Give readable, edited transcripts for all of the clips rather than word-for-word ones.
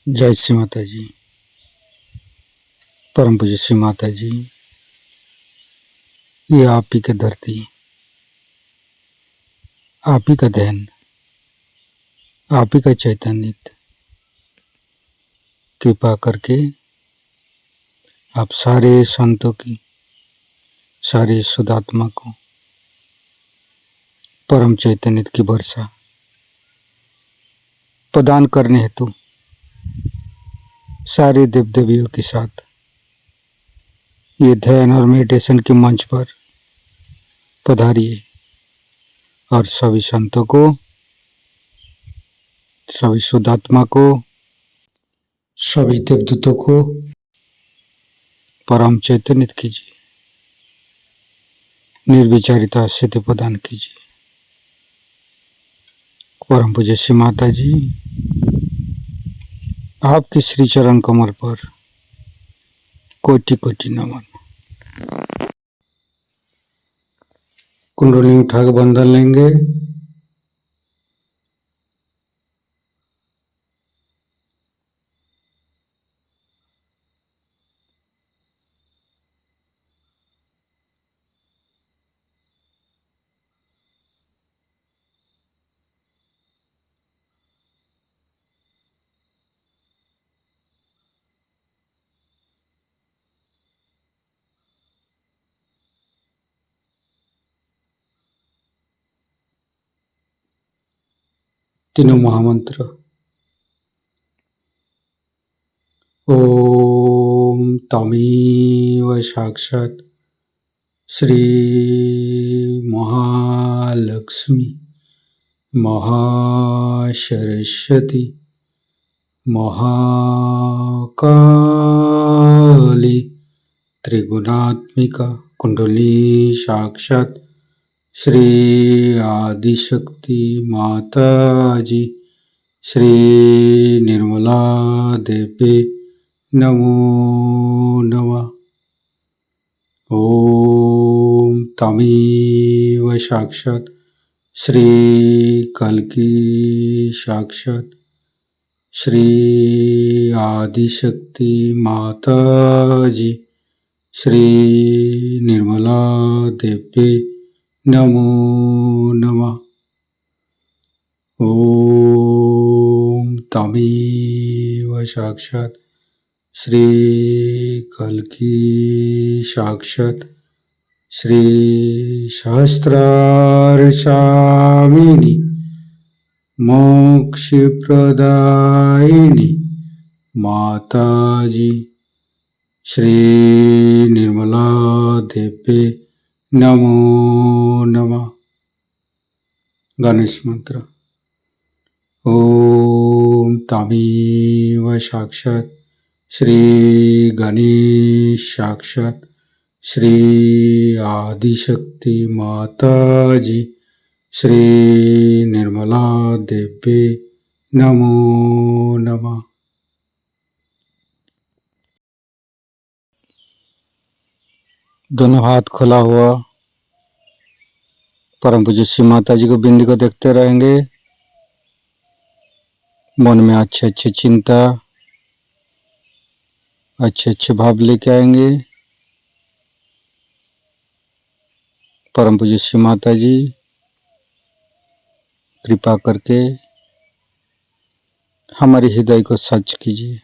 जय श्री माता जी। परम पूज्य श्री माता जी, ये आप ही का धरती, आप ही का ध्यान, आप ही का चैतन्य, कृपा करके आप सारे संतों की, सारे शुद्धात्मा को परम चैतन्य की वर्षा प्रदान करने हेतु सारे देव देवियों के साथ ये ध्यान और मेडिटेशन के मंच पर पधारिए और सभी संतों को, सभी शुद्धात्मा को, सभी देवदूतों को परम चैतन्य कीजिए, निर्विचारिता सिद्धि प्रदान कीजिए। परम पूज्य श्री माता जी, आपके श्री चरण कमल पर कोटि कोटि नमन। कुंडली उठा के बंधन लेंगे। तीनों महामंत्र। ओम तमेव साक्षात् श्री महालक्ष्मी महासरस्वती महाकाली त्रिगुणात्मिका कुंडली साक्षात् श्री आदिशक्ति माता जी श्री निर्मला देवी नमो नमः। ओम तमेव साक्षात् श्री कल्की साक्षात् श्री आदिशक्ति माता जी श्री निर्मला देवी नमो नमः। ओम तमेव साक्षात् श्री कल्की साक्षात् श्री सहस्रार स्वामिनी मोक्ष प्रदायिनी माता जी श्री निर्मला देवी नमो नमः। गणेश मंत्र। ओम तमेव साक्षात् श्री गणेश साक्षात् श्री आदिशक्ति माता जी श्री निर्मला देवी नमो नमः। दोनों हाथ खुला हुआ परम पूज्य श्री माता जी को बिंदी को देखते रहेंगे। मन में अच्छे अच्छे चिंता, अच्छे अच्छे भाव लेके आएंगे। परम पूज्य श्री माता जी कृपा करके हमारे हृदय को सच कीजिए।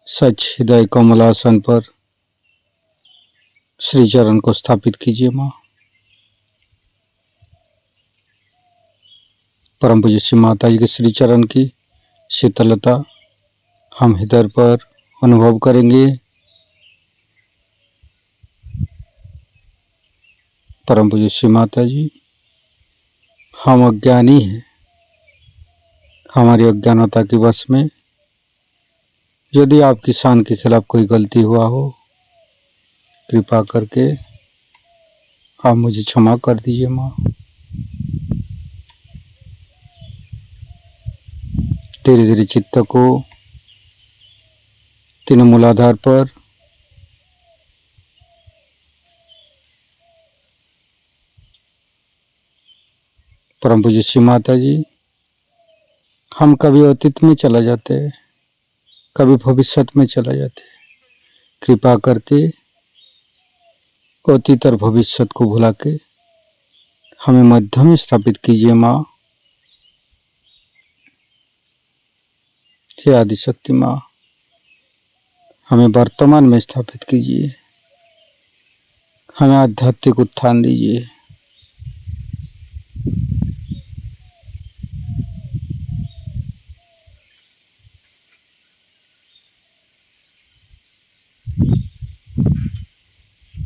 सच हृदय कमलासन पर श्री चरण को स्थापित कीजिए। माँ परम पूज्य श्री माता जी के श्री चरण की शीतलता हम हृदय पर अनुभव करेंगे। परम पूज्य श्री माता जी, हम अज्ञानी हैं। हमारी अज्ञानता के वश में यदि आपकी शान के खिलाफ कोई गलती हुआ हो, कृपा करके आप मुझे क्षमा कर दीजिए। माँ धीरे धीरे चित्त को तीनों मूलाधार पर परम पूज्य श्री माता जी हम कभी अतीत में चला जाते हैं, कभी भविष्य में चला जाते हैं। कृपा करके अतीत और भविष्य को भुला के हमें मध्य में स्थापित कीजिए माँ। हे आदिशक्ति माँ, हमें वर्तमान में स्थापित कीजिए, हमें आध्यात्मिक उत्थान दीजिए।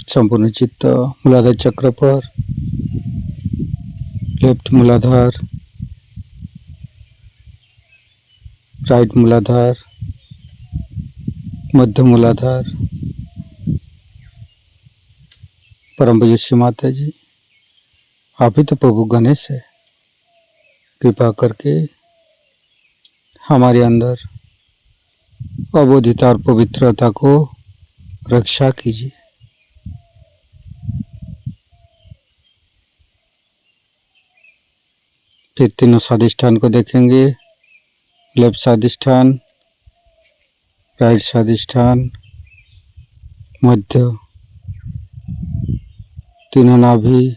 संपूर्ण चित्त मूलाधार चक्र पर, लेफ्ट मूलाधार, राइट मूलाधार, मध्य मूलाधार। परम पूज्य श्री माता जी, आप ही तो प्रभु गणेश है। कृपा करके हमारे अंदर अबोधिता और पवित्रता को रक्षा कीजिए। फिर तीनों स्वादिष्ठान को देखेंगे। लेफ्ट स्वादिष्ठान, राइट स्वादिष्ठान, मध्य, तीनों नाभि,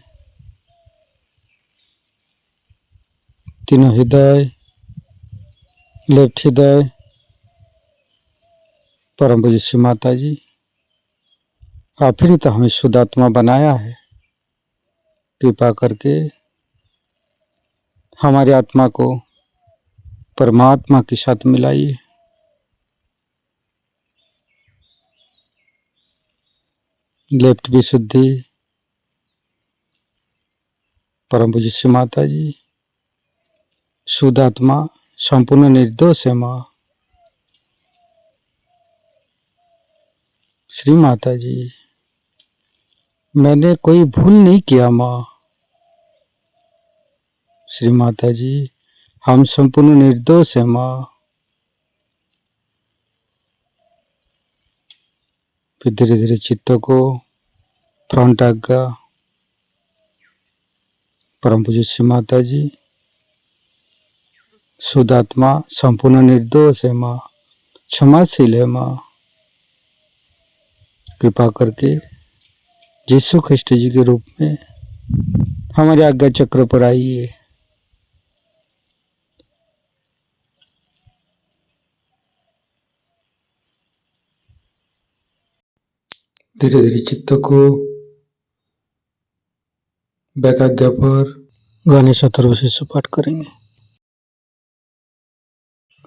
तीनों हृदय, लेफ्ट हृदय। परम पूज्य श्री माता जी, आप ही ने तो हमें शुद्ध आत्मा बनाया है। कृपा करके हमारी आत्मा को परमात्मा के साथ मिलाइए। लेफ्ट विशुद्धि। परम पूज्य श्री माता जी, शुद्ध आत्मा संपूर्ण निर्दोष है माँ। श्री माता जी, मैंने कोई भूल नहीं किया माँ। श्री माता जी, हम संपूर्ण निर्दोष है माँ। फिर धीरे धीरे चित्त को फ्रंट आज्ञा। परम पूज्य श्री माता जी, शुद्ध आत्मा संपूर्ण निर्दोष है माँ, क्षमाशील है माँ। कृपा करके यीशु ख्रिस्ट जी के रूप में हमारे आज्ञा चक्र पर आइए। धीरे धीरे चित्त को बैक आज्ञा पर गणेश अथर्वशीर्ष पाठ करेंगे।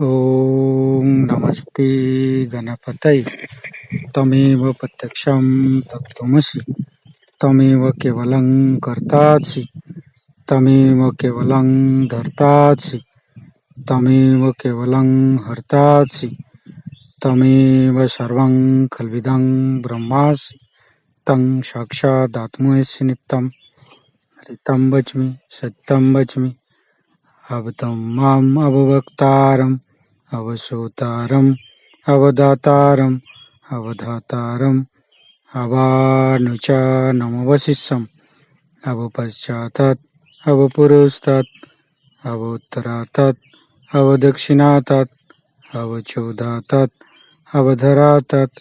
ओम नमस्ते गणपतये। तमेव प्रत्यक्षं तत्त्वमसि, तमेव केवलं कर्तासि, तमेव केवलं धर्तासि, तमेव केवलं हर्तासि, तमेव सर्वं खल्विदं ब्रह्मासि, तं साक्षादात्मसि नित्यं। हरितं वच्मि सत्यं वच्मि, अवतं माम् अववक्तारम्, अवसोतारम्, अवदातारम्, अवधातारम्, अवानुचानमवशिष्यम्, अवपश्चातात्, अवपुरस्तात्, अवोत्तरातात्, अवदक्षिणातात्, अवचोदातात्, अवधरातात्,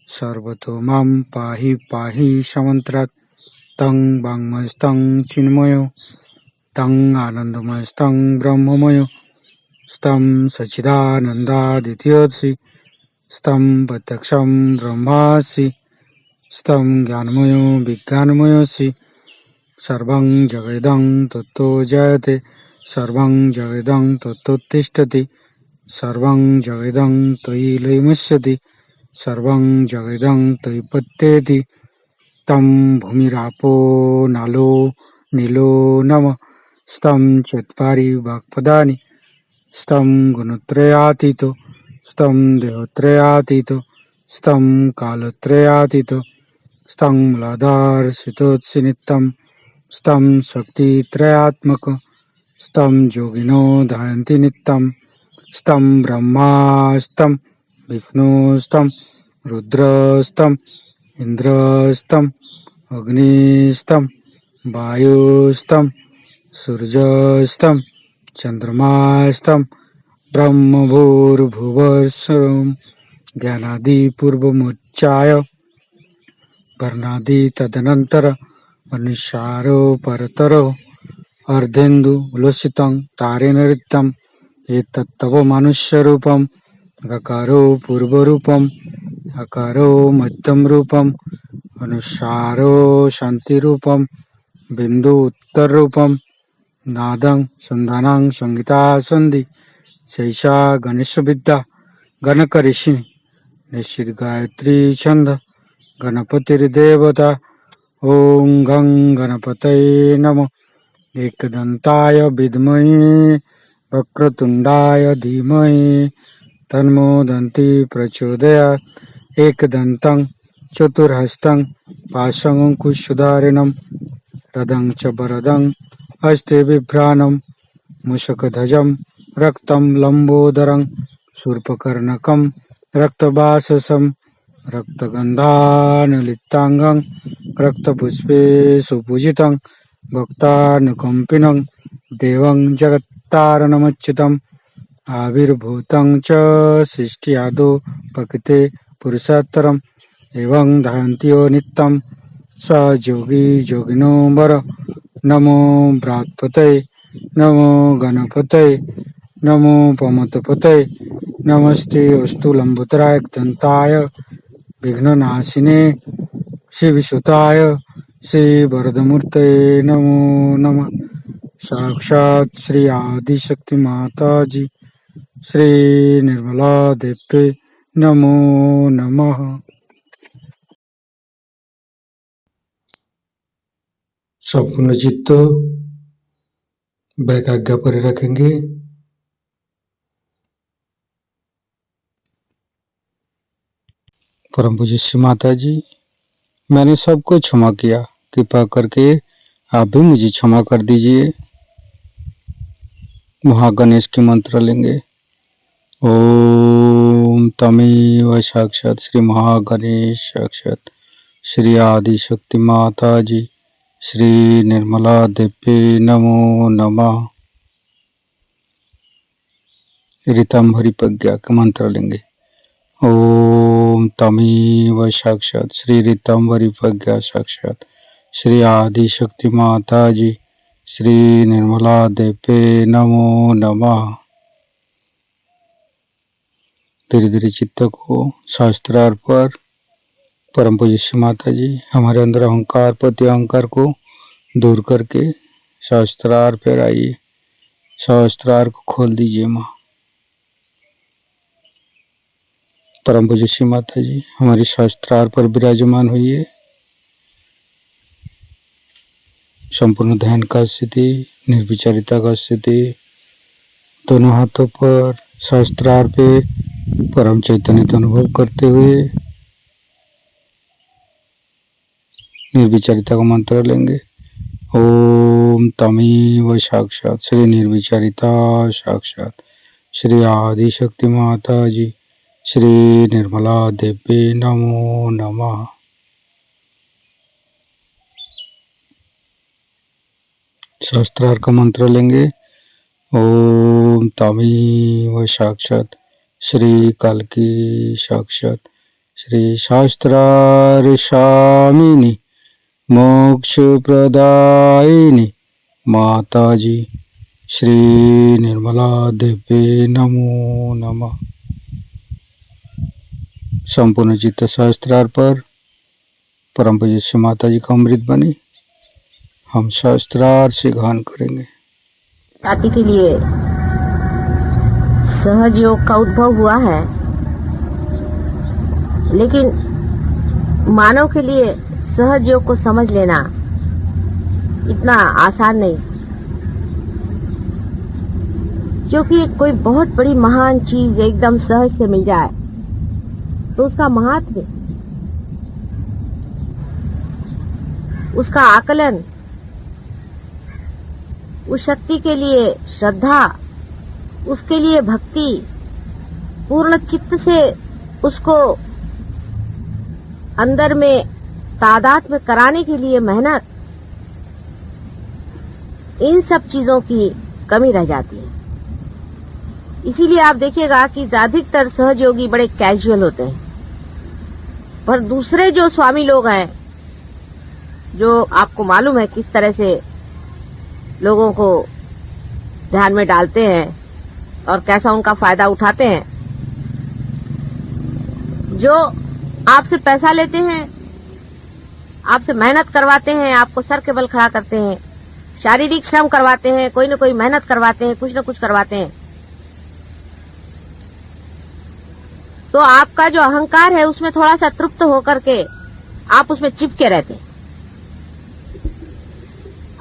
सर्वतो मां पाहि पाहि समन्त्रात्। तं वाङ्मयस्तं चिन्मयो, तं आनन्दमयस्तं ब्रह्ममयो, स्तं सच्चिदानन्दादित्योऽसि, स्तं प्रत्यक्षं ब्रह्मासि, स्तं ज्ञानमयो विज्ञानमयोऽसि। सर्वं जगदं तत्तो जयते, सर्वं जगदं तत्तोत्तिष्ठति, सर्वं जगदं त्वयि लयमस्यति, सर्वं जगदं त्वयि पत्येति। तं भूमिरापो नालो नीलो नमः। स्तं चत्वारि वाक्पदानि, स्तं गुणत्रयातीतो, स्तं देहत्रयातीतो, स्तं कालत्रयातीतो, स्तं मूलाधारस्थितोऽसि नित्यं, स्तं शक्तित्रयात्मकं, स्तं योगिनो ध्यायन्ति नित्यं, स्तं ब्रह्मास्तं विष्णुस्तं रुद्रस्तं इन्द्रस्तं अग्निस्तं वायुस्तं सूर्यस्तं चन्द्रमास्तं ब्रह्मभूर्भुवस्सुरं ज्ञानादिपूर्वमुच्चाय वर्णादि तदनंतर अनुसारो परतरो अर्धेन्दु उलसितं तारेण रिक्तं एतत्तव मनुष्यरूपं गकारो पूर्वरूपम् अकारो मध्यम रूपम् अनुसारो शांतिरूपम् बिंदु उत्तर रूपम् नादं संधानं संगीता संधि शैषा गणेश विद्या गणक ऋषि निश्चित गायत्री छंद गणपतिर्देवता ओं गं गणपतये नमः एकदन्ताय विद्महे वक्रतुंडाय धीमहि तन्नो दन्ति प्रचोदयात् एकदन्तं चतुर्हस्तं पाशमङ्कुशधारिणं रदं च वरदं हस्ते बिभ्राणं मूषकध्वजं रक्तं लम्बोदरं शूर्पकर्णकं रक्तवाससं रक्तगन्धानुलिप्ताङ्गं रक्तपुष्पे सुपूजितं भक्तानुकम्पिनं देवं जगत्तारणमच्युतम् आविर्भूतं च सृष्ट्यादौ प्रकृते पुरुषोत्तरम् एवं ध्यान्त्यो नित्यं स योगी योगिनो वर नमो बृहत्पतये नमो गणपतये नमो पमतपतये नमस्ते अस्तु लंबोदराय दंताय विघ्ननाशिने शिवसुताय श्री वरदमूर्तये नमो नमः। साक्षात् श्री आदिशक्ति माता जी श्री निर्मला देवी नमो नमः। संपूर्ण चित्त वैकाग्य पर रखेंगे। परम पूज्य श्री माता जी, मैंने सबको क्षमा किया, कृपा करके आप भी मुझे क्षमा कर दीजिए। महागणेश के मंत्र लेंगे। ओम तमेव साक्षात श्री महागणेश साक्षात श्री आदि शक्ति माता जी श्री निर्मला देवी नमो नमः। ऋतंभरी प्रज्ञा के मंत्र लेंगे। ओम तमेव साक्षात श्री ऋतंभरी प्रज्ञा साक्षात श्री आदि शक्ति माता जी श्री निर्मला देवी नमो नमः। धीरे धीरे चित्त को शास्त्रार्थ पर परम पूज्य श्री माता जी हमारे अंदर अहंकार प्रति अहंकार को दूर करके शास्त्रार्थ पर आइए। शास्त्रार्थ को खोल दीजिए माँ। परम पूज्य श्री माता जी हमारी शास्त्रार्थ पर विराजमान हुई। संपूर्ण ध्यान का स्थिति, निर्विचारिता का स्थिति, दोनों हाथों पर शास्त्रार्थ पे परम चैतन्य का अनुभव करते हुए निर्विचारिता का मंत्र लेंगे। ओम तमेव साक्षात श्री निर्विचारिता साक्षात श्री आदि शक्ति माता जी श्री निर्मला देवी नमो नमः। शास्त्रार्थ का मंत्र लेंगे। ओम तमेव साक्षात श्री कल्की साक्षात श्री शास्त्रार्थ मोक्ष प्रदायिनी माता जी श्री निर्मला देवी नमो नमः। संपूर्ण चित्त शास्त्रार्थ पर परम पूज्य श्री माता जी का अमृत बने हम शास्त्रार्थ से गान करेंगे। जाति के लिए सहज योग का उद्भव हुआ है, लेकिन मानव के लिए सहज योग को समझ लेना इतना आसान नहीं, क्योंकि कोई बहुत बड़ी महान चीज एकदम सहज से मिल जाए तो उसका महत्व, उसका आकलन, उस शक्ति के लिए श्रद्धा, उसके लिए भक्ति, पूर्ण चित्त से उसको अंदर में तादाद में कराने के लिए मेहनत, इन सब चीजों की कमी रह जाती है। इसीलिए आप देखिएगा कि ज्यादातर सहयोगी बड़े कैजुअल होते हैं, पर दूसरे जो स्वामी लोग हैं, जो आपको मालूम है किस तरह से लोगों को ध्यान में डालते हैं और कैसा उनका फायदा उठाते हैं, जो आपसे पैसा लेते हैं, आपसे मेहनत करवाते हैं, आपको सर के बल खड़ा करते हैं, शारीरिक श्रम करवाते हैं, कोई न कोई मेहनत करवाते हैं, कुछ न कुछ करवाते हैं, तो आपका जो अहंकार है उसमें थोड़ा सा तृप्त होकर के आप उसमें चिपके रहते हैं।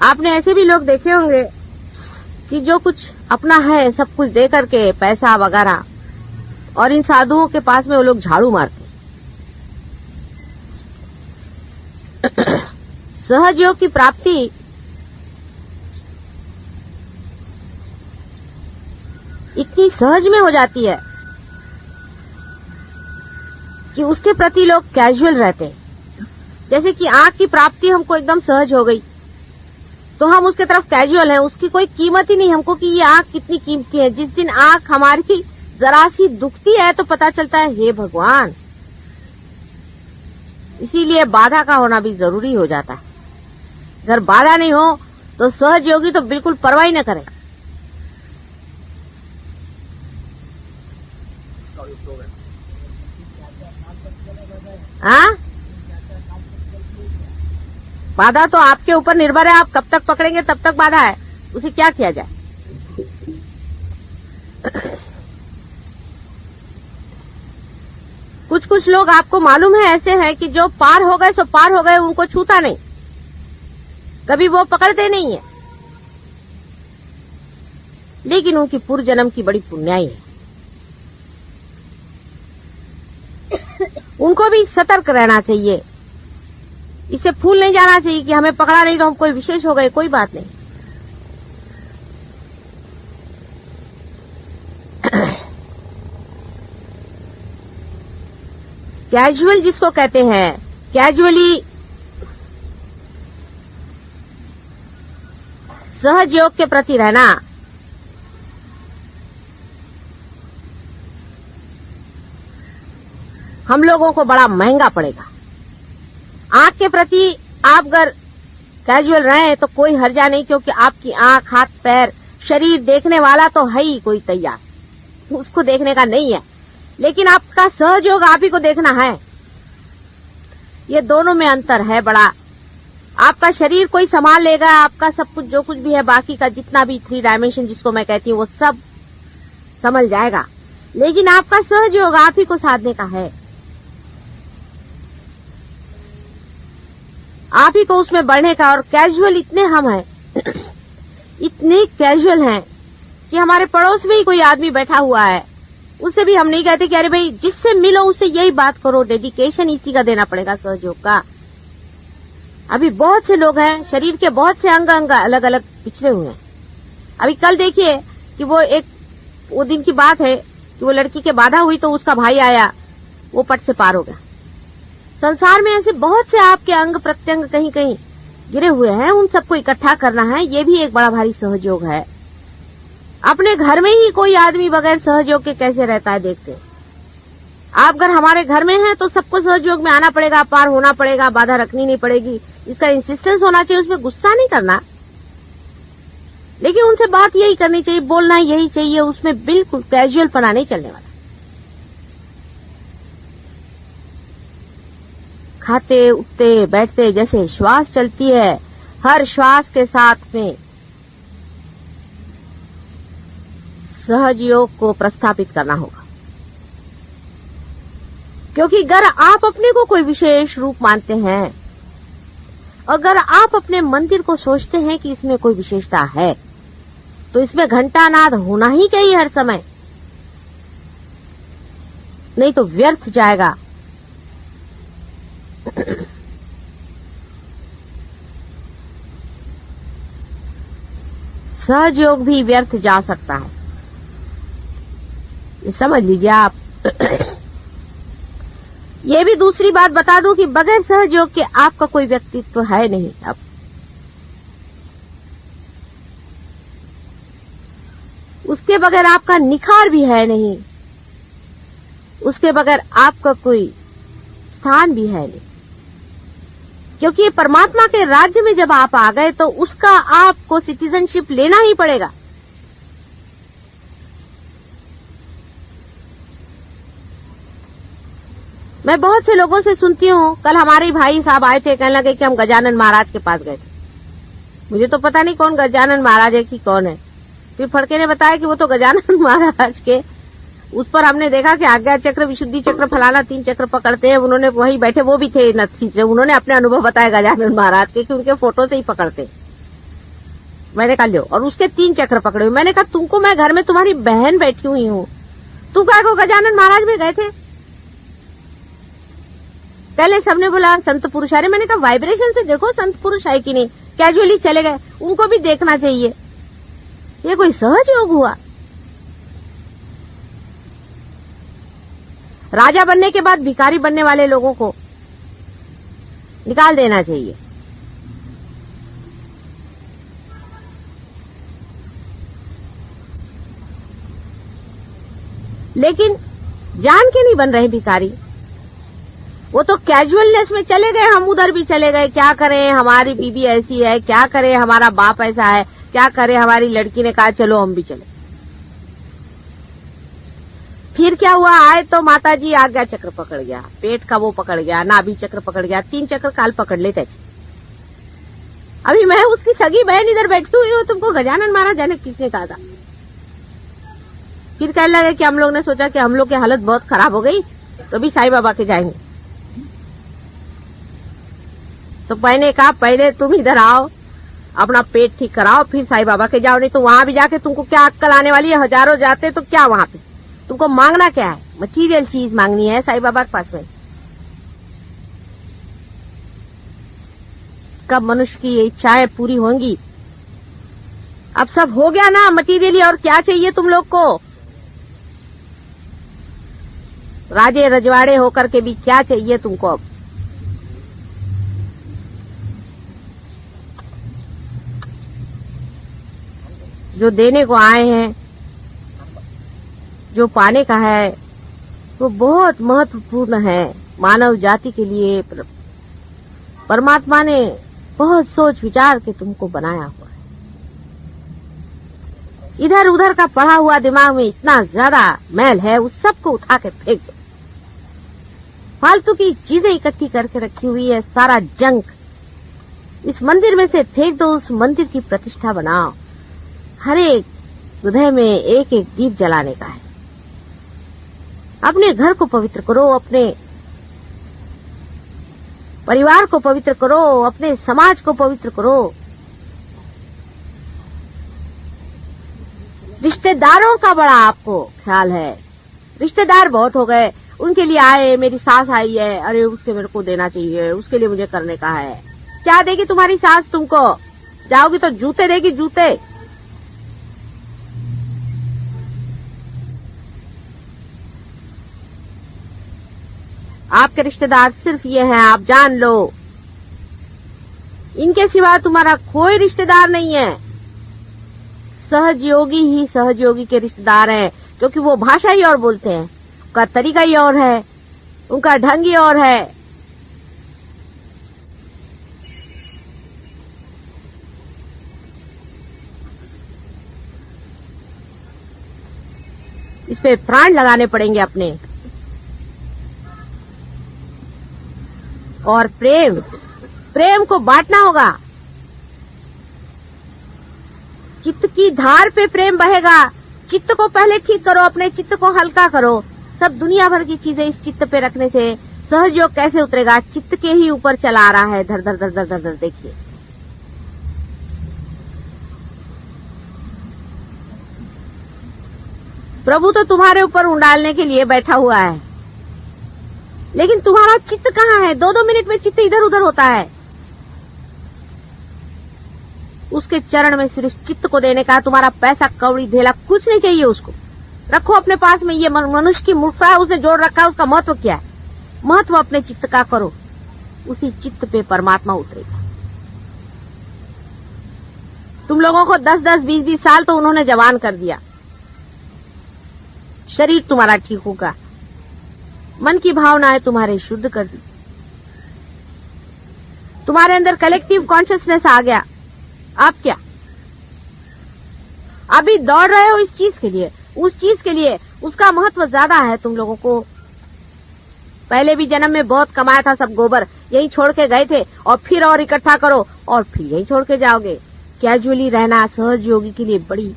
आपने ऐसे भी लोग देखे होंगे कि जो कुछ अपना है सब कुछ दे करके पैसा वगैरह, और इन साधुओं के पास में वो लोग झाड़ू मारते हैं। सहयोग की प्राप्ति इतनी सहज में हो जाती है कि उसके प्रति लोग कैजुअल रहते हैं। जैसे कि आंख की प्राप्ति हमको एकदम सहज हो गई तो हम उसके तरफ कैजुअल हैं, उसकी कोई कीमत ही नहीं हमको कि ये आंख कितनी कीमती है। जिस दिन आंख हमारी जरा सी दुखती है तो पता चलता है हे भगवान। इसीलिए बाधा का होना भी जरूरी हो जाता है। अगर बाधा नहीं हो तो सहयोगी तो बिल्कुल परवाह ही न करें। हाँ, बाधा तो आपके ऊपर निर्भर है, आप कब तक पकड़ेंगे तब तक बाधा है, उसे क्या किया जाए। कुछ कुछ लोग आपको मालूम है ऐसे हैं कि जो पार हो गए सो पार हो गए, उनको छूता नहीं, कभी वो पकड़ते नहीं है, लेकिन उनकी पूर्व जन्म की बड़ी पुण्याई है। उनको भी सतर्क रहना चाहिए, इससे फूल नहीं जाना चाहिए कि हमें पकड़ा नहीं तो हम कोई विशेष हो गए, कोई बात नहीं। कैजुअल जिसको कहते हैं, कैजुअली सहयोग के प्रति रहना, हम लोगों को बड़ा महंगा पड़ेगा। आंख के प्रति आप अगर कैजुअल रहे तो कोई हर्जा नहीं, क्योंकि आपकी आंख, हाथ, पैर, शरीर देखने वाला तो है ही कोई तैयार, उसको देखने का नहीं है, लेकिन आपका सहयोग आप ही को देखना है। ये दोनों में अंतर है बड़ा। आपका शरीर कोई संभाल लेगा, आपका सब कुछ जो कुछ भी है, बाकी का जितना भी 3 डायमेंशन जिसको मैं कहती हूँ वो सब संभल जाएगा, लेकिन आपका सहयोग आप ही को साधने का है, आप ही को उसमें बढ़ने का। और कैजुअल इतने हम हैं, इतने कैजुअल हैं कि हमारे पड़ोस में ही कोई आदमी बैठा हुआ है, उससे भी हम नहीं कहते कि अरे भाई जिससे मिलो उससे यही बात करो, डेडिकेशन इसी का देना पड़ेगा, सहयोग का। अभी बहुत से लोग हैं, शरीर के बहुत से अंग अलग अलग पिछड़े हुए हैं। अभी कल देखिए कि वो दिन की बात है कि वो लड़की के बाधा हुई तो उसका भाई आया, वो पट से पार हो गया। संसार में ऐसे बहुत से आपके अंग प्रत्यंग कहीं कहीं गिरे हुए हैं, उन सबको इकट्ठा करना है, ये भी एक बड़ा भारी सहयोग है। अपने घर में ही कोई आदमी बगैर सहयोग के कैसे रहता है देखते हैं। आप अगर हमारे घर में हैं तो सबको सहयोग में आना पड़ेगा, पार होना पड़ेगा, बाधा रखनी नहीं पड़ेगी, इसका इंसिस्टेंस होना चाहिए, उसमें गुस्सा नहीं करना, लेकिन उनसे बात यही करनी चाहिए, बोलना यही चाहिए, उसमें बिल्कुल कैजुअल पना नहीं चलने वाला। खाते उठते बैठते जैसे श्वास चलती है, हर श्वास के साथ में सहयोग को प्रस्थापित करना होगा। क्योंकि अगर आप अपने को कोई विशेष रूप मानते हैं और अगर आप अपने मंदिर को सोचते हैं कि इसमें कोई विशेषता है, तो इसमें घंटानाद होना ही चाहिए हर समय, नहीं तो व्यर्थ जाएगा। सहयोग भी व्यर्थ जा सकता है, ये समझ लीजिए आप। ये भी दूसरी बात बता दूं कि बगैर सहयोग के आपका कोई व्यक्तित्व है नहीं। अब उसके उसके बगैर आपका निखार भी है नहीं, उसके बगैर आपका कोई स्थान भी है नहीं। क्योंकि ये परमात्मा के राज्य में जब आप आ गए तो उसका आपको सिटीजनशिप लेना ही पड़ेगा। मैं बहुत से लोगों से सुनती हूँ, कल हमारे भाई साहब आए थे, कहने लगे कि हम गजानन महाराज के पास गए थे। मुझे तो पता नहीं कौन गजानन महाराज है कि कौन है। फिर फड़के ने बताया कि वो तो गजानन महाराज के, उस पर हमने देखा कि आज्ञा चक्र, विशुद्धि चक्र, फलाना 3 चक्र पकड़ते हैं। उन्होंने वही बैठे, वो भी थे नत्थी से, उन्होंने अपने अनुभव बताया गजानन महाराज के कि उनके फोटो से ही पकड़ते। मैंने कहा लो, और उसके 3 चक्र पकड़े हुए। मैंने कहा तुमको, मैं घर में तुम्हारी बहन बैठी हुई हूँ, तुम क्या को गजानन महाराज में गए थे? पहले सबने बोला संत पुरुष आ रहे। मैंने कहा वाइब्रेशन से देखो संत पुरुष है कि नहीं। कैजुअली चले गए, उनको भी देखना चाहिए। ये कोई सहज योग हुआ? राजा बनने के बाद भिखारी बनने वाले लोगों को निकाल देना चाहिए। लेकिन जान के नहीं बन रहे भिखारी, वो तो कैजुअलनेस में चले गए। हम उधर भी चले गए, क्या करें हमारी बीबी ऐसी है, क्या करें हमारा बाप ऐसा है, क्या करें हमारी लड़की ने कहा चलो हम भी चले। फिर क्या हुआ, आए तो माता जी आज्ञा चक्र पकड़ गया, पेट का वो पकड़ गया, नाभि चक्र पकड़ गया, 3 चक्र काल पकड़ लेते थे। अभी मैं उसकी सगी बहन इधर बैठी हुई हूँ, तुमको गजानन महाराज ने किसने कहा था? फिर कहने लगे कि हम लोग ने सोचा कि हम लोग की हालत बहुत खराब हो गई तो भी साईं बाबा के जाएंगे। तो मैंने कहा पहले तुम इधर आओ, अपना पेट ठीक कराओ, फिर साईं बाबा के जाओ। नहीं तो वहां भी जाके तुमको क्या अक्कल आने वाली है? हजारों जाते तो क्या वहां पे तुमको मांगना क्या है? मटीरियल चीज मांगनी है साईं बाबा के पास में। कब मनुष्य की इच्छाएं पूरी होंगी? अब सब हो गया ना मटीरियली, और क्या चाहिए तुम लोग को? राजे रजवाड़े होकर के भी क्या चाहिए तुमको? अब जो देने को आए हैं, जो पाने का है, वो बहुत महत्वपूर्ण है मानव जाति के लिए। परमात्मा ने बहुत सोच विचार के तुमको बनाया हुआ है। इधर उधर का पढ़ा हुआ दिमाग में इतना ज्यादा मैल है, उस सबको उठा के फेंक दो। फालतू की चीजें इकट्ठी करके रखी हुई है, सारा जंक इस मंदिर में से फेंक दो। उस मंदिर की प्रतिष्ठा बनाओ। हर एक हृदय में एक एक दीप जलाने का है। अपने घर को पवित्र करो, अपने परिवार को पवित्र करो, अपने समाज को पवित्र करो। रिश्तेदारों का बड़ा आपको ख्याल है। रिश्तेदार बहुत हो गए, उनके लिए आए, मेरी सास आई है, अरे उसके मेरे को देना चाहिए, उसके लिए मुझे करने का है। क्या देगी तुम्हारी सास तुमको? जाओगी तो जूते देगी, जूते। आपके रिश्तेदार सिर्फ ये हैं, आप जान लो। इनके सिवा तुम्हारा कोई रिश्तेदार नहीं है। सहजयोगी ही सहजयोगी के रिश्तेदार हैं, क्योंकि वो भाषा ही और बोलते हैं, उनका तरीका ही और है, उनका ढंग ही और है। इस पे प्राण लगाने पड़ेंगे अपने। और प्रेम को बांटना होगा। चित्त की धार पे प्रेम बहेगा। चित्त को पहले ठीक करो, अपने चित्त को हल्का करो। सब दुनिया भर की चीजें इस चित्त पे रखने से सहयोग कैसे उतरेगा? चित्त के ही ऊपर चला आ रहा है, धर धर धर धर धर धर। देखिए, प्रभु तो तुम्हारे ऊपर उंडालने के लिए बैठा हुआ है, लेकिन तुम्हारा चित्त कहाँ है? 2-2 मिनट में चित्त इधर उधर होता है। उसके चरण में सिर्फ चित्त को देने का। तुम्हारा पैसा कौड़ी धेला कुछ नहीं चाहिए उसको। रखो अपने पास में। ये मनुष्य की मूर्खता है, उसे जोड़ रखा है। उसका महत्व क्या है? महत्व अपने चित्त का करो, उसी चित्त पे परमात्मा उतरेगा। तुम लोगों को 10-10, 20-20 साल तो उन्होंने जवान कर दिया। शरीर तुम्हारा ठीक होगा, मन की भावनाएं तुम्हारे शुद्ध कर दी, तुम्हारे अंदर कलेक्टिव कॉन्शियसनेस आ गया। आप क्या अभी दौड़ रहे हो इस चीज के लिए, उस चीज के लिए, उसका महत्व ज्यादा है तुम लोगों को। पहले भी जन्म में बहुत कमाया था सब गोबर, यही छोड़ के गए थे, और फिर और इकट्ठा करो और फिर यही छोड़ के जाओगे। कैजुअली रहना सहज योगी के लिए बड़ी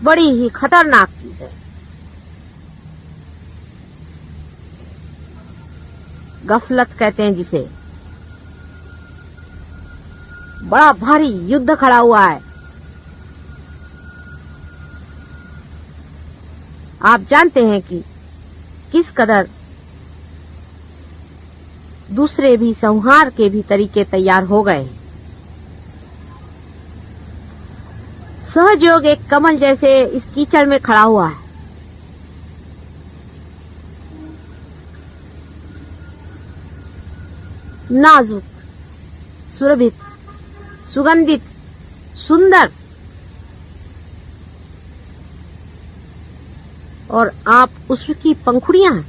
बड़ी ही खतरनाक चीज है। गफलत कहते हैं जिसे। बड़ा भारी युद्ध खड़ा हुआ है। आप जानते हैं कि किस कदर दूसरे भी संहार के भी तरीके तैयार हो गए। सहयोग एक कमल जैसे इस कीचड़ में खड़ा हुआ है। नाजुक, सुरभित, सुगंधित, सुंदर, और आप उसकी पंखुड़ियां हैं।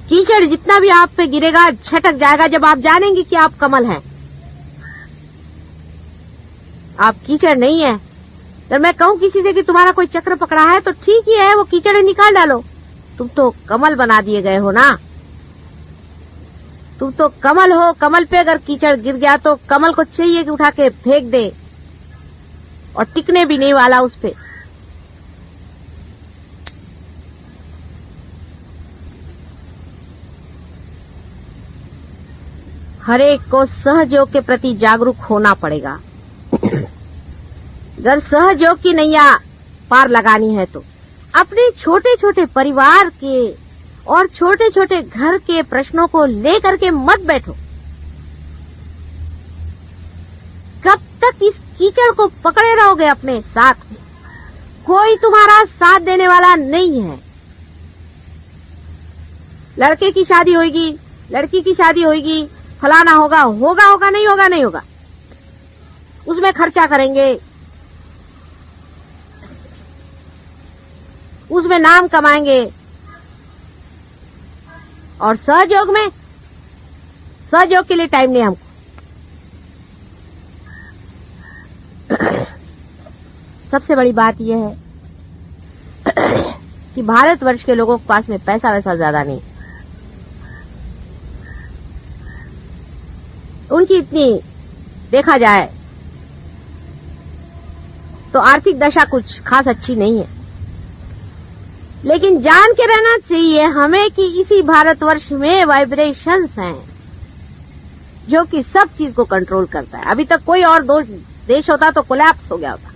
कीचड़ जितना भी आप पे गिरेगा छटक जाएगा जब आप जानेंगे कि आप कमल हैं। आप कीचड़ नहीं है। जब मैं कहूं किसी से कि तुम्हारा कोई चक्र पकड़ा है तो ठीक ही है, वो कीचड़ निकाल डालो। तुम तो कमल बना दिए गए हो ना। तुम तो कमल हो। कमल पे अगर कीचड़ गिर गया तो कमल को चाहिए कि उठा के फेंक दे, और टिकने भी नहीं वाला उस पे। हर एक को सहयोग के प्रति जागरूक होना पड़ेगा। अगर सहयोग की नैया पार लगानी है तो अपने छोटे छोटे परिवार के और छोटे छोटे घर के प्रश्नों को लेकर के मत बैठो। कब तक इस कीचड़ को पकड़े रहोगे अपने साथ में? कोई तुम्हारा साथ देने वाला नहीं है। लड़के की शादी होगी, लड़की की शादी होगी, फलाना होगा, होगा होगा, नहीं होगा नहीं होगा, उसमें खर्चा करेंगे, उसमें नाम कमाएंगे। और सहयोग में, सहयोग के लिए टाइम नहीं हमको। सबसे बड़ी बात यह है कि भारतवर्ष के लोगों के पास में पैसा वैसा ज्यादा नहीं। उनकी इतनी देखा जाए तो आर्थिक दशा कुछ खास अच्छी नहीं है। लेकिन जान के रहना चाहिए हमें कि इसी भारतवर्ष में वाइब्रेशंस हैं जो कि सब चीज को कंट्रोल करता है। अभी तक कोई और देश होता तो कोलैप्स हो गया होता।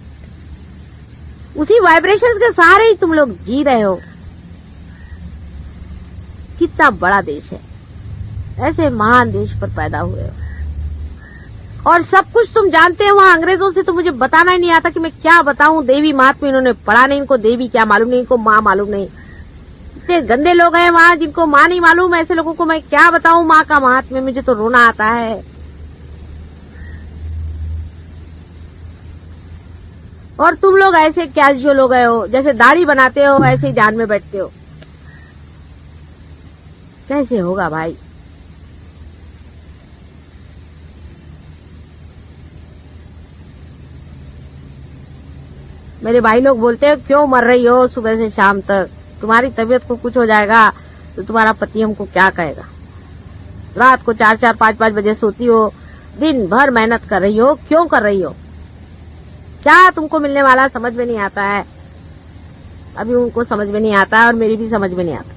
उसी वाइब्रेशंस के सहारे ही तुम लोग जी रहे हो। कितना बड़ा देश है, ऐसे महान देश पर पैदा हुए हो और सब कुछ तुम जानते हो। वहां अंग्रेजों से तो मुझे बताना ही नहीं आता कि मैं क्या बताऊं। देवी महात्मा इन्होंने पढ़ा नहीं, इनको देवी क्या मालूम नहीं, इनको माँ मालूम नहीं। इतने गंदे लोग हैं वहां जिनको माँ नहीं मालूम। ऐसे लोगों को मैं क्या बताऊं माँ का महात्म्य, मुझे तो रोना आता है। और तुम लोग ऐसे कैजुअल हो गए हो, जैसे दाढ़ी बनाते हो ऐसे ही ध्यान में बैठते हो। कैसे होगा भाई? मेरे भाई लोग बोलते हैं क्यों मर रही हो सुबह से शाम तक, तुम्हारी तबीयत को कुछ हो जाएगा तो तुम्हारा पति हमको क्या कहेगा। रात को 4-4, 5-5 बजे सोती हो, दिन भर मेहनत कर रही हो, क्यों कर रही हो? क्या तुमको मिलने वाला समझ में नहीं आता है। अभी उनको समझ में नहीं आता और मेरी भी समझ में नहीं आता।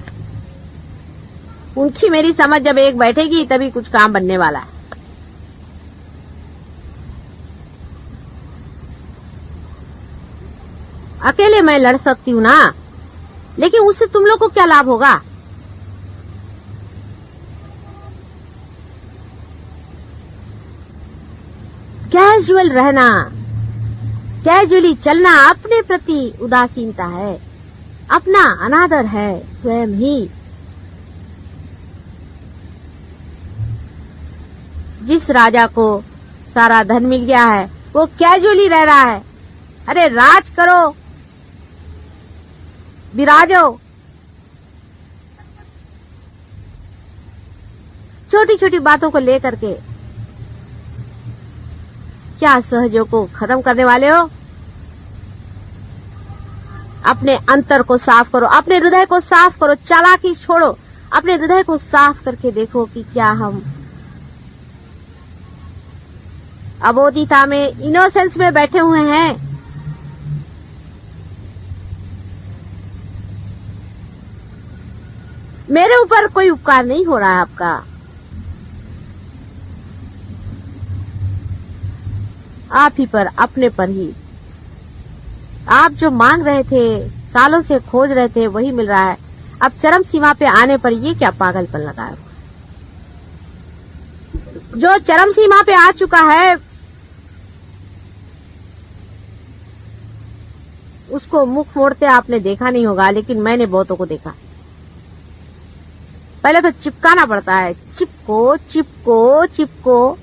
उनकी मेरी समझ जब एक बैठेगी तभी कुछ काम बनने वाला है। अकेले मैं लड़ सकती हूँ ना, लेकिन उससे तुम लोग को क्या लाभ होगा? कैजुअल रहना, कैजुअली चलना अपने प्रति उदासीनता है, अपना अनादर है स्वयं ही। जिस राजा को सारा धन मिल गया है वो कैजुअली रह रहा है, अरे राज करो, विराजो। छोटी छोटी बातों को लेकर के क्या सहजों को खत्म करने वाले हो? अपने अंतर को साफ करो, अपने हृदय को साफ करो, चालाकी छोड़ो, अपने हृदय को साफ करके देखो कि क्या हम अबोधिता में, इनोसेंस में बैठे हुए हैं। मेरे ऊपर कोई उपकार नहीं हो रहा है आपका। आप ही पर, अपने पर ही। आप जो मांग रहे थे, सालों से खोज रहे थे, वही मिल रहा है। अब चरम सीमा पे आने पर ये क्या पागलपन लगा है? जो चरम सीमा पे आ चुका है उसको मुख मोड़ते आपने देखा नहीं होगा, लेकिन मैंने बहुतों को देखा। पहले तो चिपकाना पड़ता है, चिपको चिपको चिपको।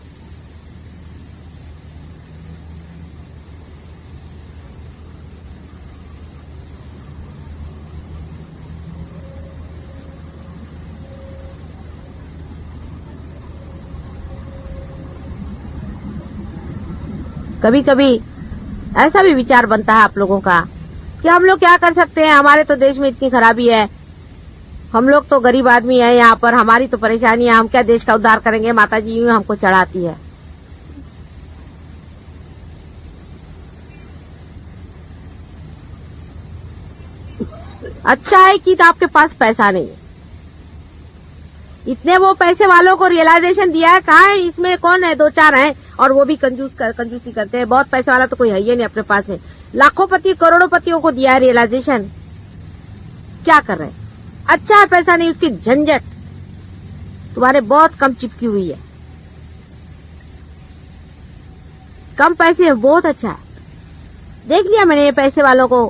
कभी कभी ऐसा भी विचार बनता है आप लोगों का कि हम लोग क्या कर सकते हैं, हमारे तो देश में इतनी खराबी है, हम लोग तो गरीब आदमी है यहाँ पर, हमारी तो परेशानी है, हम क्या देश का उद्धार करेंगे। माता जी यूं हमको चढ़ाती है। अच्छा है कि तो आपके पास पैसा नहीं है। इतने वो पैसे वालों को रियलाइजेशन दिया है, कहाँ है? इसमें कौन है? दो चार हैं और वो भी कंजूसी करते हैं। बहुत पैसे वाला तो कोई है ही नहीं अपने पास में। लाखोंपति करोड़ोंपतियों को दिया है रियलाइजेशन, क्या कर रहे हैं? अच्छा है पैसा नहीं, उसकी झंझट तुम्हारे बहुत कम चिपकी हुई है। कम पैसे है, बहुत अच्छा है। देख लिया मैंने ये पैसे वालों को,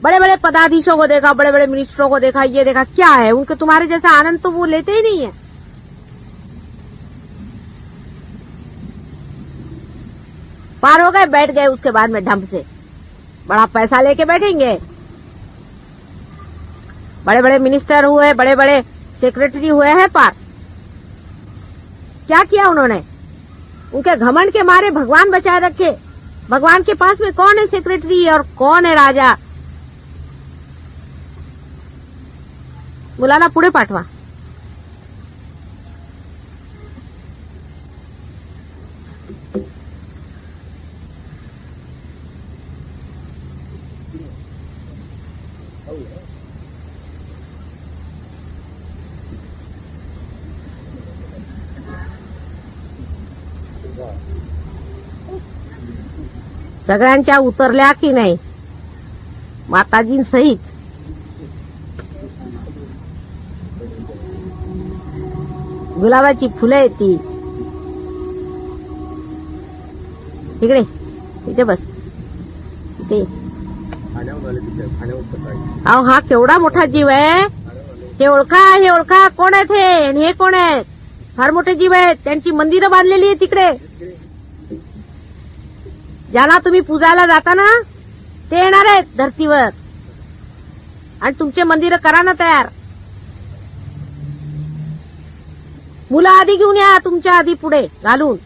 बड़े बड़े पदाधीशों को देखा, बड़े बड़े मिनिस्टरों को देखा, ये देखा, क्या है उनके तुम्हारे जैसा आनंद तो वो लेते ही नहीं है। पार हो गए, बैठ गए, उसके बाद में ढंग से बड़ा पैसा लेके बैठेंगे। बड़े बड़े मिनिस्टर हुए, बड़े बड़े सेक्रेटरी हुए हैं पार। क्या किया उन्होंने? उनके घमंड के मारे भगवान बचाए रखे। भगवान के पास में कौन है सेक्रेटरी और कौन है राजा? मुलाना पुढे पाठवा। सगळ्यांच्या उतरल्या की नाही माताजींसहित? गुलाबाची फुलं आहेत ती. इकडे इथे बस, इथे. अहो हा केवढा मोठा जीव आहे. हे ओळखा कोण आहेत हे? आणि हे कोण आहेत? फार मोठे जीव आहेत. त्यांची मंदिरं बांधलेली आहे तिकडे. ज्याला तुम्ही पूजायला जाता ना ते येणार आहेत धरतीवर आणि तुमचे मंदिरं करा ना तयार. मुलं आधी घेऊन या, तुमच्या आधी पुढे घालून.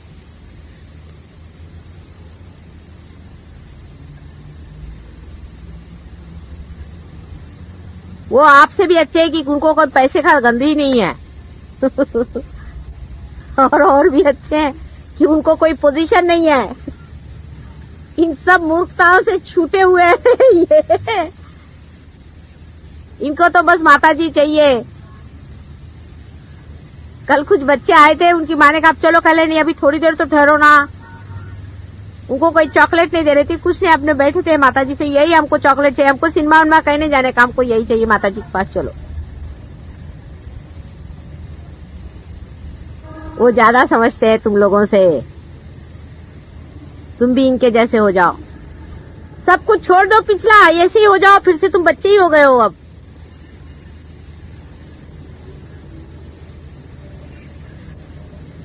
वो आपसे भी अच्छे है कि उनको कोई पैसे का गंध ही नहीं है. और भी अच्छे हैं कि उनको कोई पोजीशन नहीं है. इन सब मूर्खताओं से छूटे हुए हैं ये. इनको तो बस माताजी चाहिए. कल कुछ बच्चे आए थे, उनकी माँ ने कहा चलो कल नहीं, अभी थोड़ी देर तो ठहरो ना. उनको कोई चॉकलेट नहीं दे रही थी, कुछ नहीं, अपने बैठे थे. माताजी से यही हमको चॉकलेट चाहिए, हमको सिनेमा उनमा कहीं नहीं जाने का, हमको यही चाहिए माताजी के पास चलो. वो ज्यादा समझते हैं तुम लोगों से. तुम भी इनके जैसे हो जाओ. सब कुछ छोड़ दो पिछला, ऐसे ही हो जाओ, फिर से तुम बच्चे ही हो गए हो. अब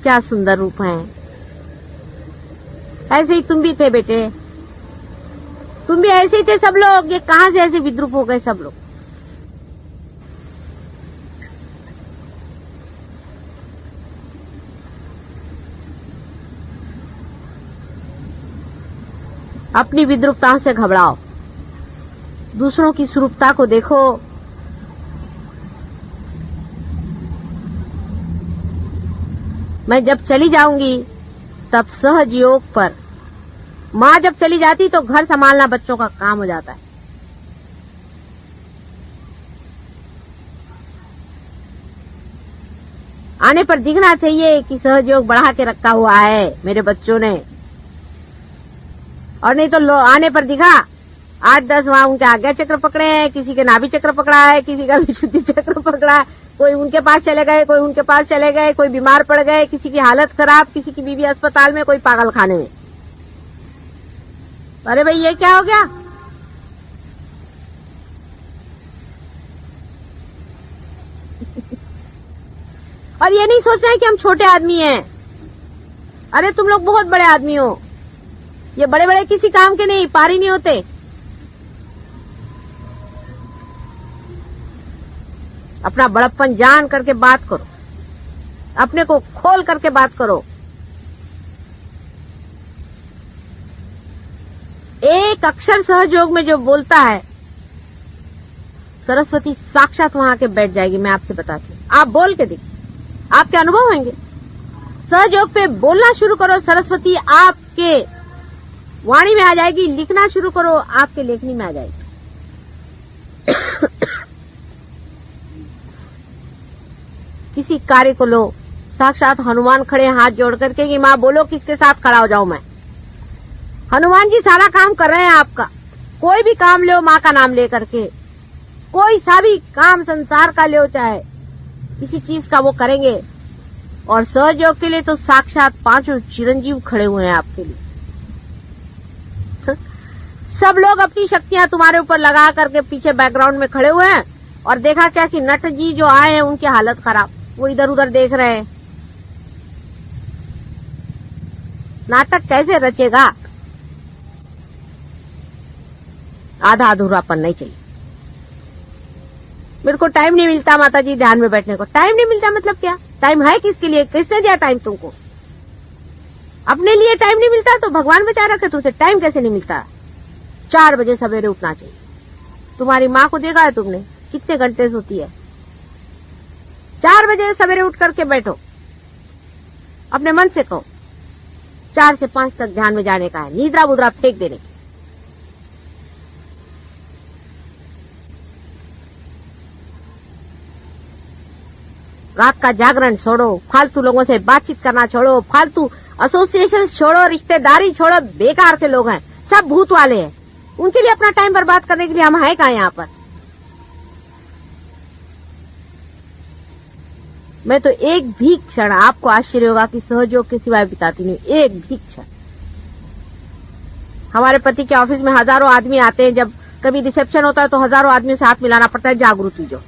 क्या सुंदर रूप है. ऐसे ही तुम भी थे बेटे. तुम भी ऐसे ही थे सब लोग, ये कहां से ऐसे विद्रूप हो गए सब लोग। अपनी विद्रूपताओं से घबराओ, दूसरों की स्वरूपता को देखो। मैं जब चली जाऊंगी तब सहज योग पर, माँ जब चली जाती तो घर संभालना बच्चों का काम हो जाता है। आने पर दिखना चाहिए कि सहज योग बढ़ा के रखा हुआ है मेरे बच्चों ने, और नहीं तो आने पर दिखा 8-10 वहां उनके आज्ञा चक्र पकड़े हैं, किसी के नाभि चक्र पकड़ा है, किसी का विशुद्धि चक्र पकड़ा है, कोई उनके पास चले गए, कोई उनके पास चले गए, कोई बीमार पड़ गए, किसी की हालत खराब, किसी की बीवी अस्पताल में, कोई पागल खाने में। अरे भाई ये क्या हो गया? और ये नहीं सोचना है कि हम छोटे आदमी हैं। अरे तुम लोग बहुत बड़े आदमी हो, ये बड़े बड़े किसी काम के नहीं, पार ही नहीं होते। अपना बड़प्पन जान करके बात करो, अपने को खोल करके बात करो। एक अक्षर सहयोग में जो बोलता है, सरस्वती साक्षात वहां के बैठ जाएगी। मैं आपसे बताती हूँ, आप बोल के देखिए, आपके अनुभव होंगे। सहयोग पे बोलना शुरू करो, सरस्वती आपके वाणी में आ जाएगी। लिखना शुरू करो, आपके लेखनी में आ जाएगी। किसी कार्य को लो, साक्षात हनुमान खड़े हाथ जोड़ करके कि माँ बोलो किसके साथ खड़ा हो जाऊं मैं। हनुमान जी सारा काम कर रहे हैं आपका। कोई भी काम लो माँ का नाम लेकर के, कोई सा भी काम संसार का लो, चाहे किसी चीज का, वो करेंगे। और सहयोग के लिए तो साक्षात 5 चिरंजीव खड़े हुए हैं आपके लिए। सब लोग अपनी शक्तियां तुम्हारे ऊपर लगा करके पीछे बैकग्राउंड में खड़े हुए हैं। और देखा क्या कि नट जी जो आए हैं उनकी हालत खराब, वो इधर उधर देख रहे हैं। नाटक कैसे रचेगा? आधा अधूरापन नहीं चाहिए। मेरे को टाइम नहीं मिलता माता जी ध्यान में बैठने को। टाइम नहीं मिलता मतलब क्या? टाइम है किसके लिए? किसने दिया टाइम तुमको? अपने लिए टाइम नहीं मिलता तो भगवान बचा रखे तुमसे टाइम कैसे नहीं मिलता? 4 बजे सवेरे उठना चाहिए। तुम्हारी माँ को देखा है तुमने कितने घंटे सोती है? 4 बजे सवेरे उठ करके बैठो, अपने मन से कहो 4 से 5 तक ध्यान में जाने का है, नींदरा बुदरा फेंक देने की। रात का जागरण छोड़ो, फालतू लोगों से बातचीत करना छोड़ो, फालतू एसोसिएशन छोड़ो, रिश्तेदारी छोड़ो। बेकार के लोग हैं, सब भूत वाले हैं। उनके लिए अपना टाइम बर्बाद करने के लिए हम हैं कहाँ यहाँ पर? मैं तो एक भी क्षण, आपको आश्चर्य होगा कि सहयोग के सिवाय बिताती नहीं, एक भी क्षण। हमारे पति के ऑफिस में हजारों आदमी आते हैं, जब कभी रिसेप्शन होता है तो हजारों आदमी से हाथ मिलाना पड़ता है। जागृति जो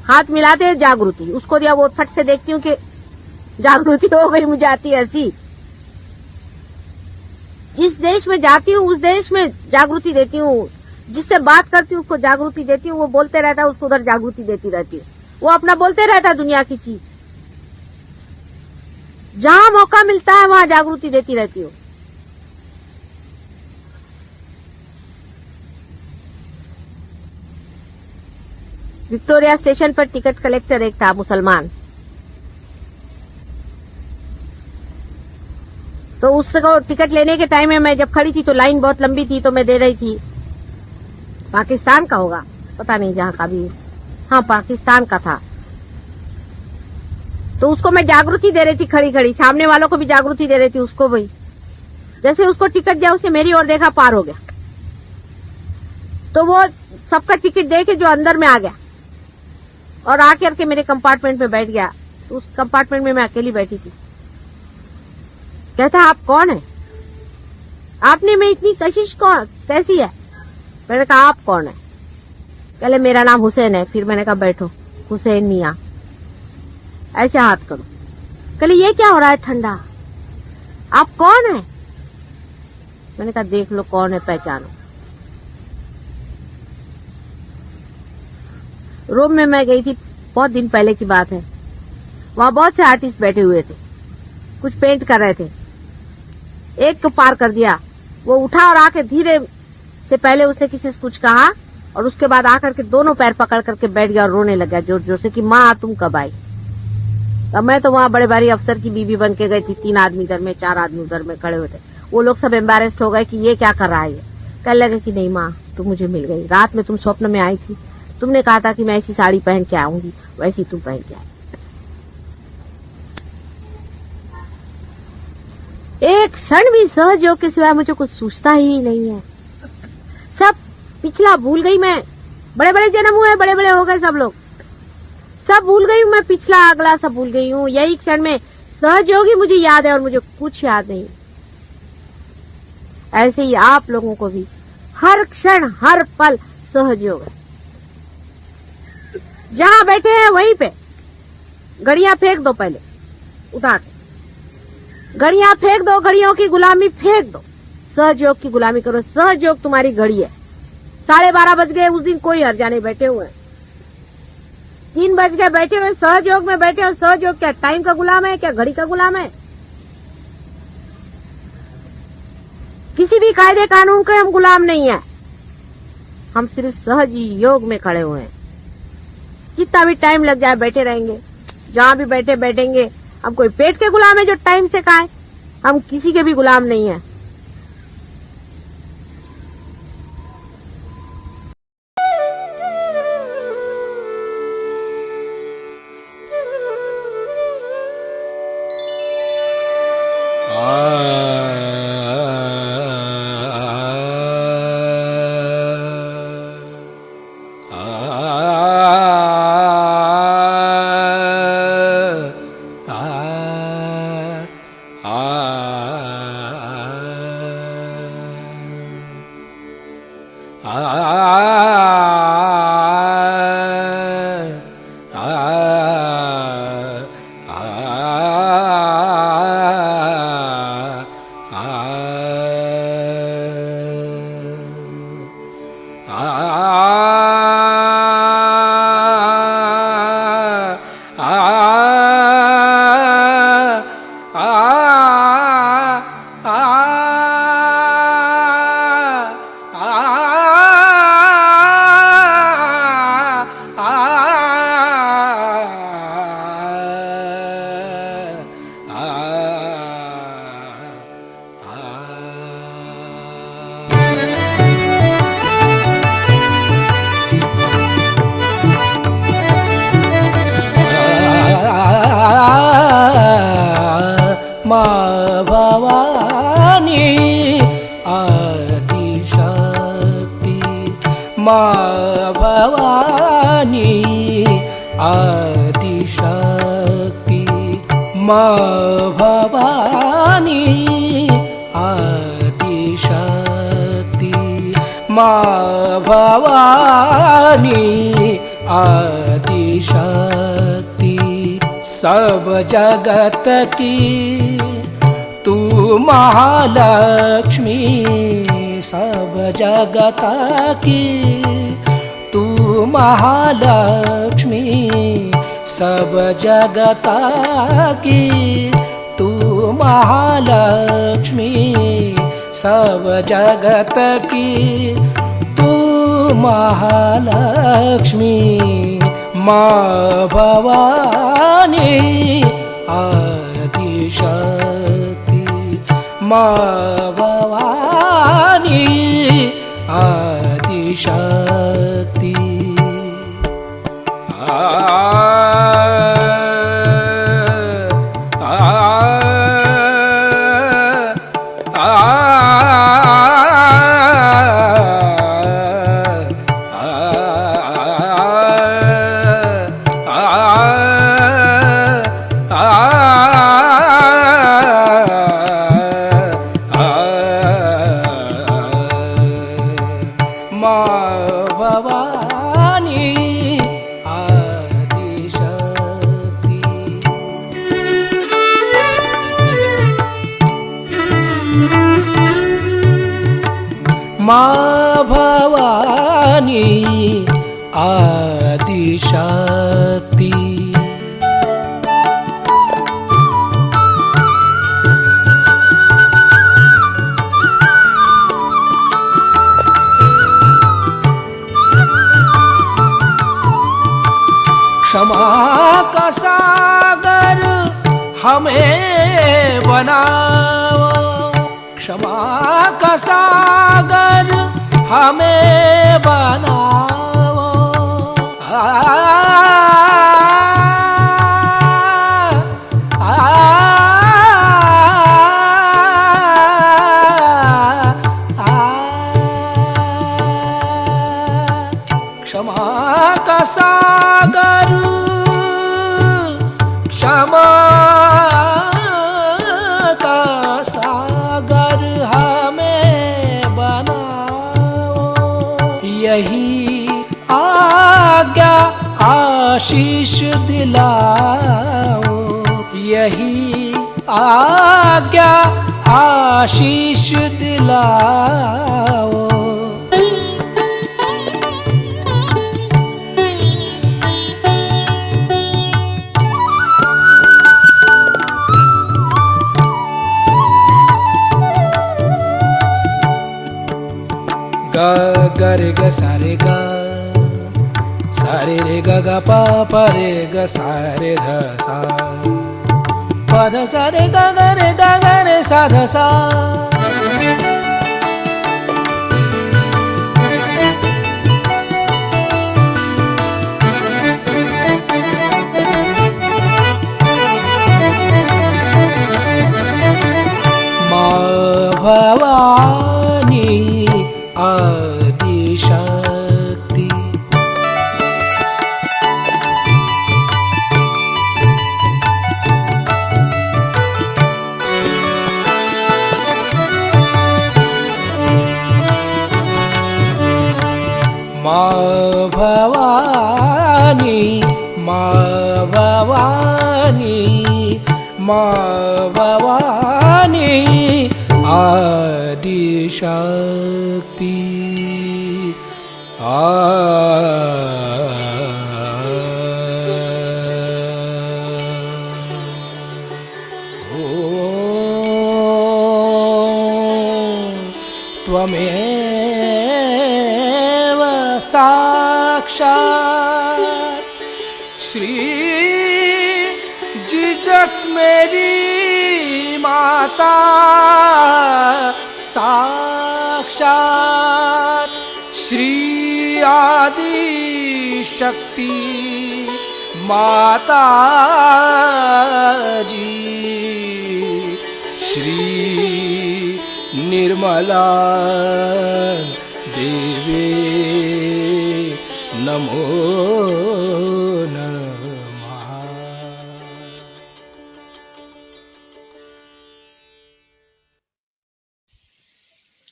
हाथ मिलाते हैं, जागृति उसको दिया, वो फट से देखती हूँ कि जागृति हो गई, मुझे आती है हंसी। जिस देश में जाती हूँ उस देश में जागृति देती हूँ, जिससे बात करती हूँ उसको जागृति देती हूँ, वो बोलते रहता है उसको उधर जागृति देती रहती हूँ। वो अपना बोलते रहता है दुनिया की चीज, जहां मौका मिलता है वहां जागृति देती रहती हूँ। विक्टोरिया स्टेशन पर टिकट कलेक्टर एक था मुसलमान, तो उसको टिकट लेने के टाइम में मैं जब खड़ी थी तो लाइन बहुत लंबी थी, तो मैं दे रही थी। पाकिस्तान का होगा, पता नहीं जहां का भी, हाँ पाकिस्तान का था। तो उसको मैं जागृति दे रही थी खड़ी खड़ी, सामने वालों को भी जागृति दे रही थी, उसको भी। जैसे उसको टिकट दिया, उसने मेरी ओर देखा, पार हो गया। तो वो सबका टिकट दे के जो अंदर में आ गया और आकर के मेरे कंपार्टमेंट में बैठ गया। तो उस कंपार्टमेंट में मैं अकेली बैठी थी। कहता आप कौन है? आपने में इतनी कशिश कौन कैसी है? मैंने कहा आप कौन है? पहले मेरा नाम हुसैन है। फिर मैंने कहा बैठो, हुसैन मियां, ऐसे हाथ करो। कहले ये क्या हो रहा है ठंडा? आप कौन है? मैंने कहा देख लो कौन है, पहचानो। रोम में मैं गई थी, बहुत दिन पहले की बात है। वहां बहुत से आर्टिस्ट बैठे हुए थे, कुछ पेंट कर रहे थे। एक को पार कर दिया, वो उठा और आके धीरे से पहले उसने किसी से कुछ कहा और उसके बाद आकर के दोनों पैर पकड़ करके बैठ गया और रोने लग गया जोर जोर से कि माँ तुम कब आई। अब मैं तो वहां बड़े भारी अफसर की बीवी बन के गई थी, 3 आदमी इधर में 4 आदमी उधर में खड़े हुए थे। वो लोग सब एम्बेरेस्ड हो गए कि ये क्या कर रहा है। ये कहने लगे कि नहीं माँ तुम मुझे मिल गई, रात में तुम स्वप्न में आई थी, तुमने कहा था कि मैं ऐसी साड़ी पहन के आऊंगी, वैसी तुम पहन के आई। एक क्षण भी सहयोग के सिवाय मुझे कुछ सूझता ही नहीं है। सब पिछला भूल गई मैं, बड़े बड़े जन्म हुए, बड़े बड़े हो गए सब लोग, सब भूल गई हूँ मैं, पिछला अगला सब भूल गई हूँ। यही क्षण में सहयोगी मुझे याद है और मुझे कुछ याद नहीं। ऐसे ही आप लोगों को भी हर क्षण हर पल सहयोग है। जहां बैठे हैं वहीं पे घड़ियां फेंक दो, पहले उठा के घड़ियां फेंक दो, घड़ियों की गुलामी फेंक दो, सहयोग की गुलामी करो। सहयोग तुम्हारी घड़ी है। 12:30 बज गए उस दिन, कोई हर्जा नहीं, बैठे हुए 3 बज गए बैठे हुए, सहयोग में बैठे हो। सहयोग क्या टाइम का गुलाम है, क्या घड़ी का गुलाम है? किसी भी कायदे कानून के हम गुलाम नहीं है, हम सिर्फ सहयोग में खड़े हुए हैं। जितना भी टाइम लग जाए बैठे रहेंगे, जहां भी बैठे बैठेंगे। हम कोई पेट के गुलाम है जो टाइम से खाए, हम किसी के भी गुलाम नहीं है। माँ भवानी आदिशक्ति, माँ भवानी आदिशक्ति, माँ भवानी आदिशक्ति। सब जगत की तू महालक्ष्मी, सब जगत की तू महालक्ष्मी, सब जगत की तू महालक्ष्मी, सब जगत की तू महालक्ष्मी। माँ भवानी आदिशक्ति, माँ भवानी आदिशक्ति। माँ भवानी आदिशक्ति क्षमा का सागर हमें बनाओ, क्षमा का सागर हमें बनाओ। आ, आ, आ, क्षमा का सागर, क्षमा का सागर हमें बनाओ। यही आज्ञा आशीष दिलाओ, यही आज्ञा आशीष दिलाओ। ग रे ग सारे ग, सारे रे ग ग प प रे ग सारे ध सा, प ध सा रे ग ग रे सा ध सा। माँ भवानी आदिशक्ति, माँ भवानी, माँ भवानी, माँ भवानी आदिशक्ति। त्वमेव साक्षात् श्री जीसस मेरी माता, साक्षात् श्री आदि शक्ति माता जी, श्री निर्मला देवी नमो नमः।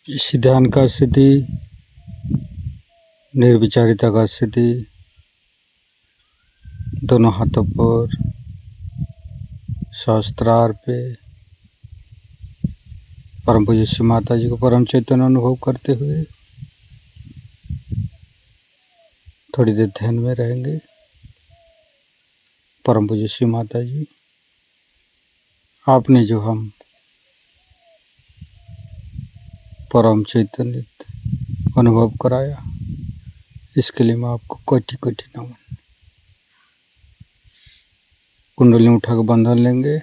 इस ध्यान का स्थिति, निर्विचारिता का स्थिति, दोनों हाथों पर सहस्त्रार पे परम पूज्य श्री माता जी को परम चैतन्य अनुभव करते हुए थोड़ी देर ध्यान में रहेंगे। परम पूज्य श्री माता जी, आपने जो हम परम चैतन्य अनुभव कराया, इसके लिए मैं आपको कोटि कोटि नमन। कुंडली उठा के बंधन लेंगे।